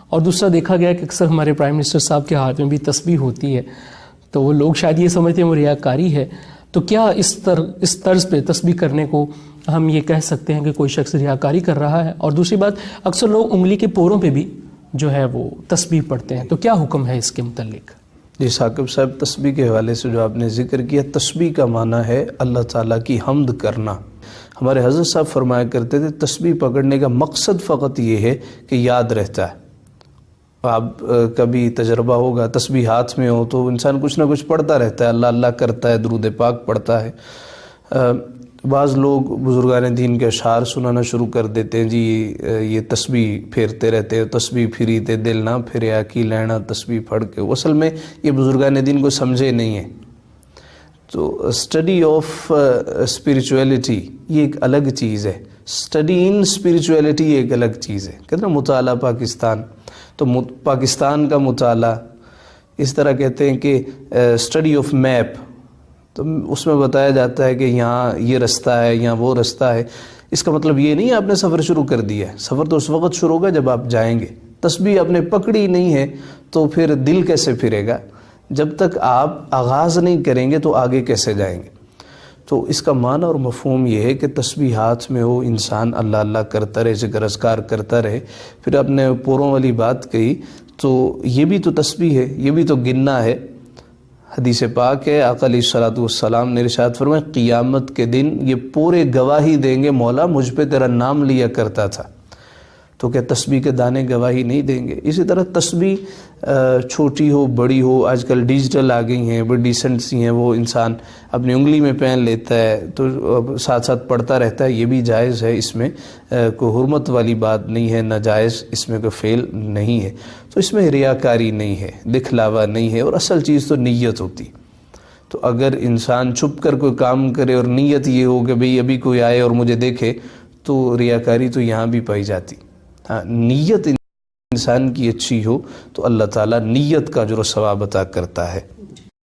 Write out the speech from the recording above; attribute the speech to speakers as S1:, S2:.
S1: اور دوسرا دیکھا گیا کہ اکثر ہمارے پرائم منسٹر صاحب کے ہاتھ میں بھی تسبیح ہوتی ہے، تو وہ لوگ شاید یہ سمجھتے ہیں وہ ریاکاری ہے. تو کیا اس طرز پہ تسبیح کرنے کو ہم یہ کہہ سکتے ہیں کہ کوئی شخص ریاکاری کر رہا ہے؟ اور دوسری بات، اکثر لوگ انگلی کے پوروں پہ بھی جو ہے وہ تسبیح پڑھتے ہیں، تو کیا حکم ہے اس کے متعلق؟
S2: جی ثاقب صاحب، تسبیح کے حوالے سے جو آپ نے ذکر کیا، تسبیح کا معنی ہے اللہ تعالیٰ کی حمد کرنا. ہمارے حضرت صاحب فرمایا کرتے تھے تسبیح پکڑنے کا مقصد فقط یہ ہے کہ یاد رہتا ہے. آپ کبھی تجربہ ہوگا، تسبیح ہاتھ میں ہو تو انسان کچھ نہ کچھ پڑھتا رہتا ہے، اللہ اللہ کرتا ہے، درود پاک پڑھتا ہے. بعض لوگ بزرگان دین کے اشعار سنانا شروع کر دیتے ہیں، جی یہ تسبیح پھیرتے رہتے ہیں، تسبیح پھری تے دل نہ پھریا کی لینا تسبیح پھڑ کے. اصل میں یہ بزرگان دین کو سمجھے نہیں ہیں. تو اسٹڈی آف اسپریچویلٹی یہ ایک الگ چیز ہے، اسٹڈی ان اسپریچویلٹی یہ ایک الگ چیز ہے. کہتے ہیں مطالعہ پاکستان، تو پاکستان کا مطالعہ، اس طرح کہتے ہیں کہ اسٹڈی آف میپ، تو اس میں بتایا جاتا ہے کہ یہاں یہ رستہ ہے، یہاں وہ رستہ ہے. اس کا مطلب یہ نہیں ہے آپ نے سفر شروع کر دیا ہے، سفر تو اس وقت شروع ہوگا جب آپ جائیں گے. تسبیح آپ نے پکڑی نہیں ہے تو پھر دل کیسے پھرے گا؟ جب تک آپ آغاز نہیں کریں گے تو آگے کیسے جائیں گے؟ تو اس کا معنی اور مفہوم یہ ہے کہ تسبیح ہاتھ میں ہو، انسان اللہ اللہ کرتا رہے، ذکر اذکار کرتا رہے. پھر آپ نے پوروں والی بات کہی، تو یہ بھی تو تسبیح ہے، یہ بھی تو گننا ہے. حدیث پاک ہے، آقا علیہ الصلوۃ والسلام نے ارشاد فرمایا قیامت کے دن یہ پورے گواہی دیں گے، مولا مجھ پہ تیرا نام لیا کرتا تھا. تو کیا تسبیح کے دانے گواہی نہیں دیں گے؟ اسی طرح تسبیح چھوٹی ہو بڑی ہو، آج کل ڈیجیٹل آ گئی ہیں، بڑی ڈیسنٹ سی ہیں، وہ انسان اپنی انگلی میں پہن لیتا ہے تو ساتھ ساتھ پڑھتا رہتا ہے، یہ بھی جائز ہے. اس میں کوئی حرمت والی بات نہیں ہے، ناجائز اس میں کوئی فعل نہیں ہے. تو اس میں ریاکاری نہیں ہے، دکھلاوا نہیں ہے، اور اصل چیز تو نیت ہوتی. تو اگر انسان چھپ کر کوئی کام کرے اور نیت یہ ہو کہ بھئی ابھی کوئی آئے اور مجھے دیکھے، تو ریاکاری تو یہاں بھی پائی جاتی. ہاں، نیت انسان کی اچھی ہو تو اللہ تعالیٰ نیت کا اجر و ثواب عطا کرتا ہے.